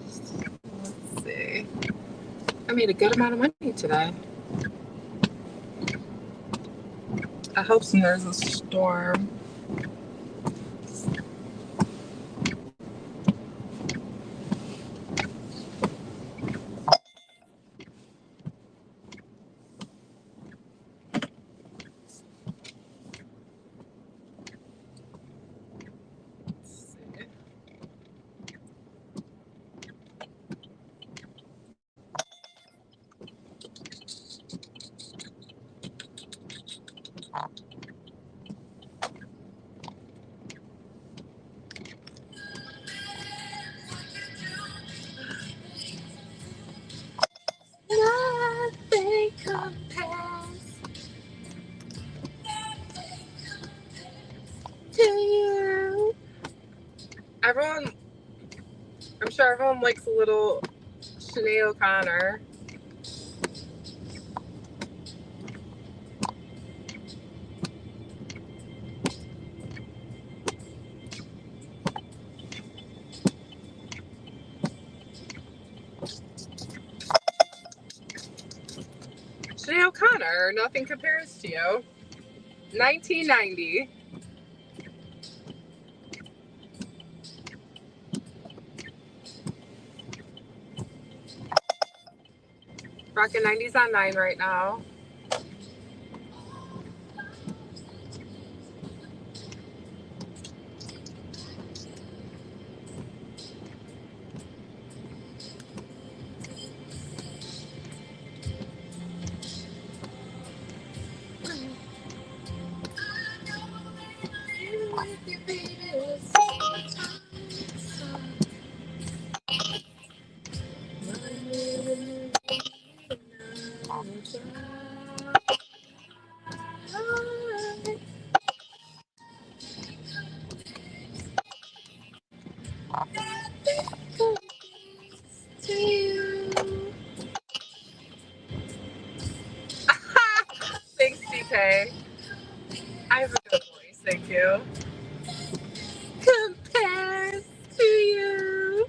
Let's see. I made a good amount of money today. I hope there's a storm. Nothing compares to you. Everyone, I'm sure everyone likes a little Sinead O'Connor. Sinead O'Connor, Nothing Compares to You. 1990. Rockin' 90s on 9 right now. okay. I have a good voice, thank you. Compares to you.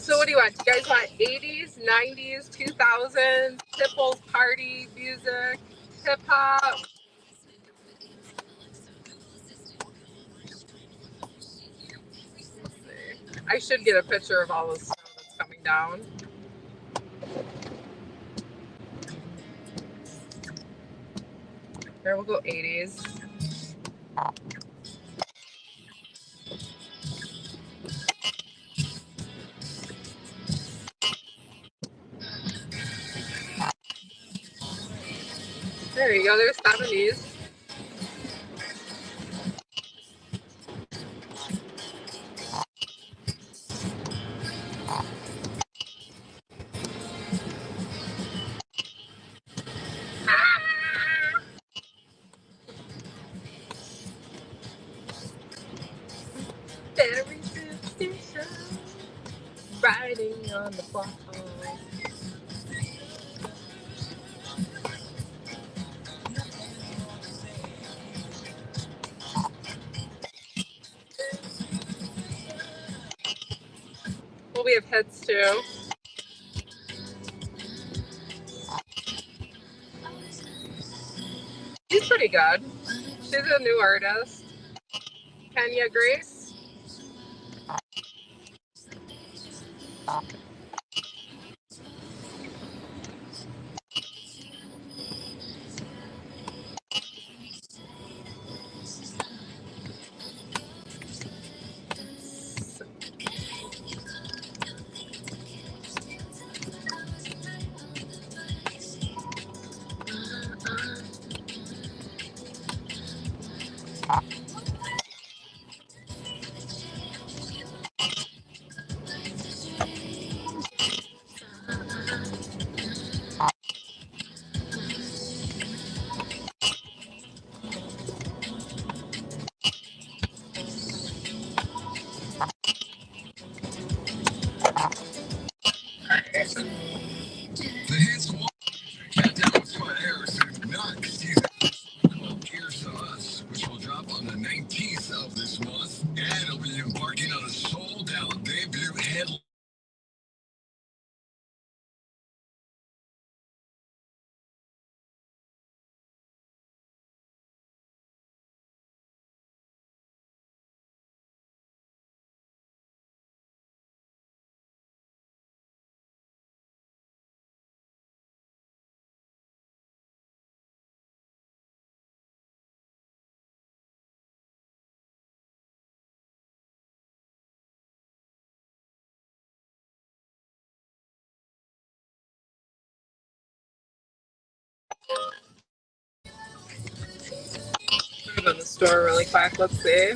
So what do you want? You guys want 80s, 90s, 2000s, Tipples party music, hip hop? I should get a picture of all the snow that's coming down. There, we'll go 80s. There you go, there's 70s. Very superstition, riding on the ball. Well, we have hits too. She's pretty good. She's a new artist. Kenya Grace. Which will drop on the 19th of this month, and it'll be embarking on a sold-out debut headline. I'm gonna go to the store really quick. Let's see.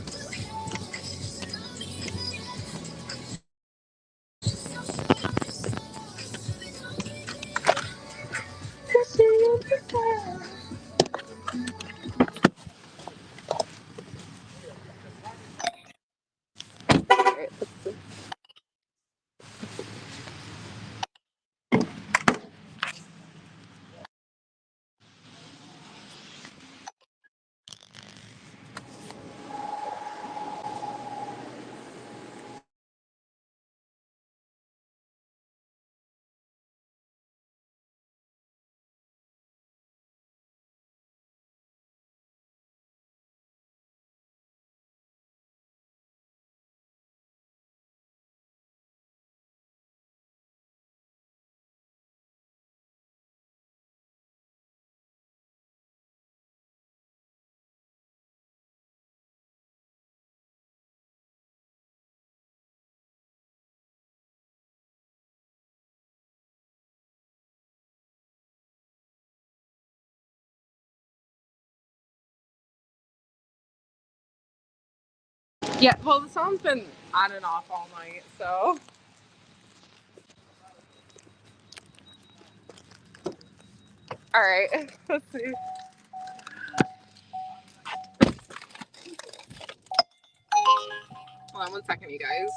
Yeah, well, the song's been on and off all night, so All right. Let's see. Hold on 1 second, you guys.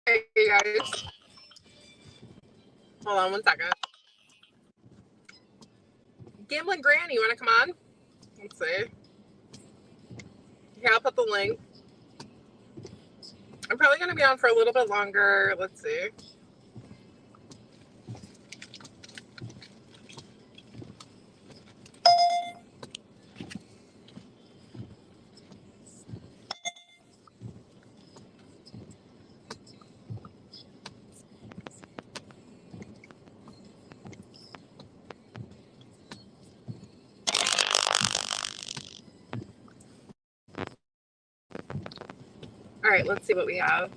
Hey, you guys. Hold on 1 second. Gambling Granny, you want to come on? Let's see. Here, I'll put the link. I'm probably going to be on for a little bit longer. Let's see. All right, let's see what we have.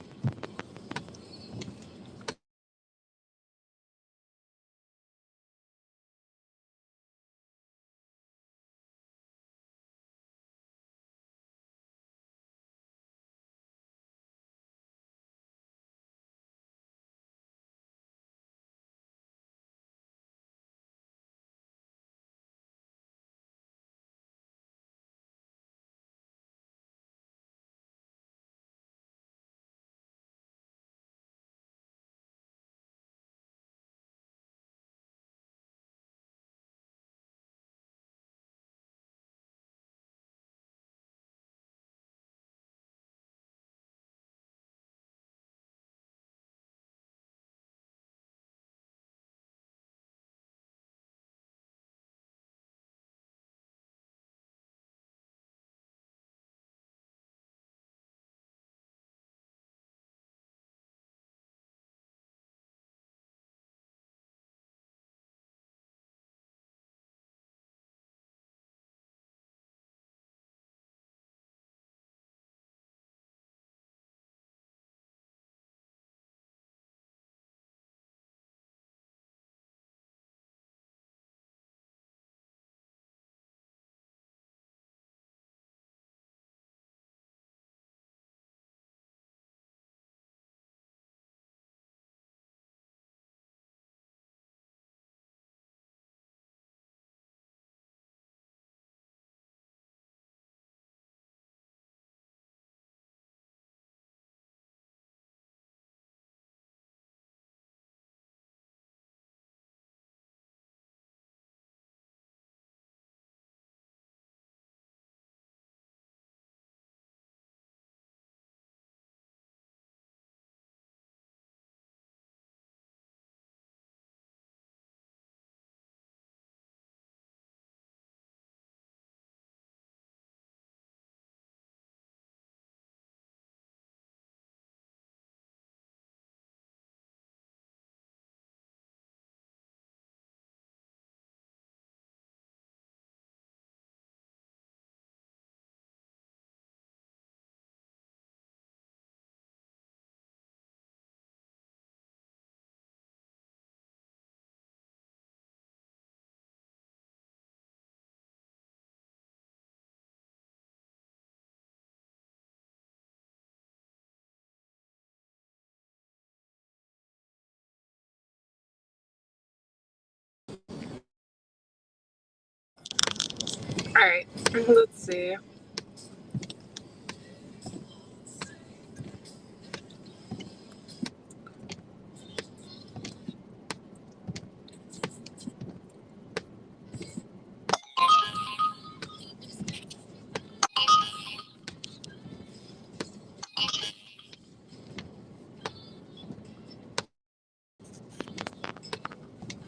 right, let's see.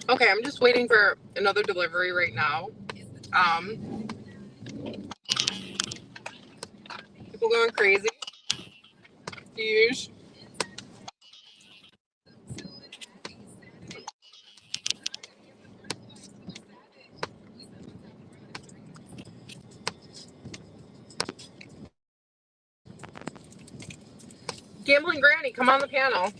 Okay, I'm just waiting for another delivery right now. People going crazy. Huge. Gambling Granny, come on the panel.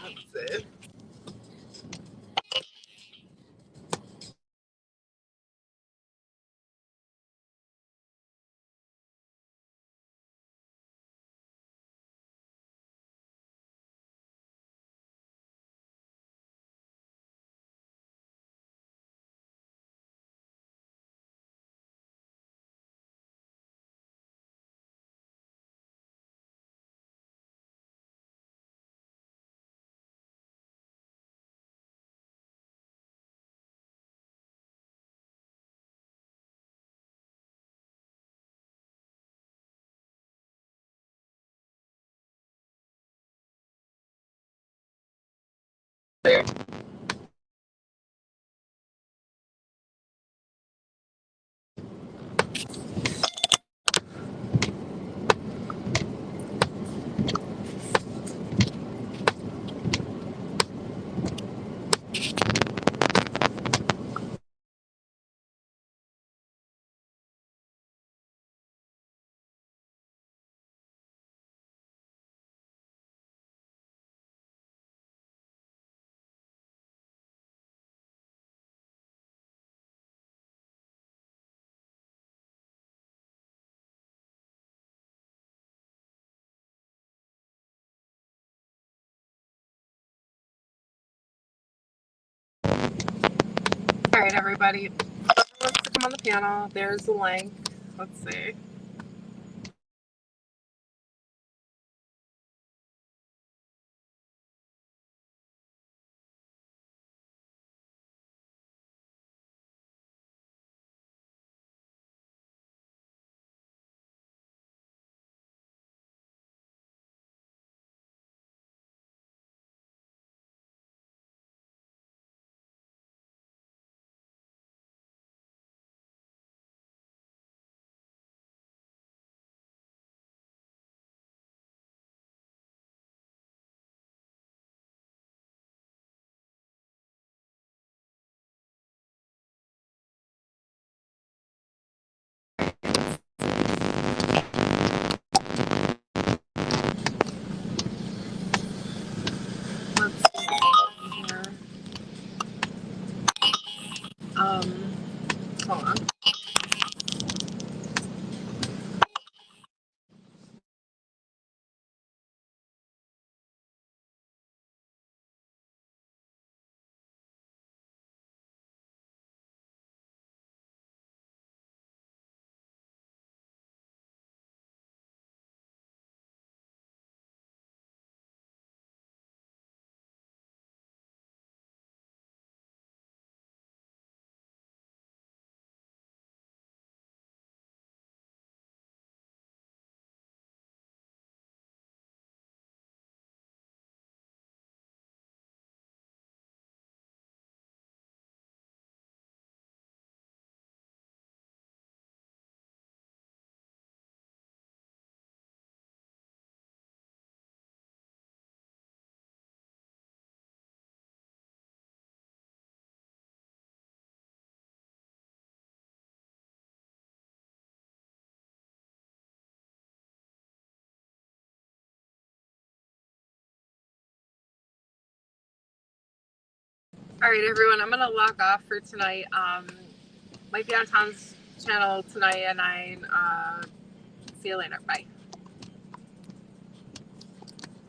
Let's see. All right, everybody. Whoever wants to come on the panel, there's the link. Let's see. Let's see here. Hold on. All right, everyone. I'm gonna log off for tonight. Might be on Tom's channel tonight at 9. See you later. Bye.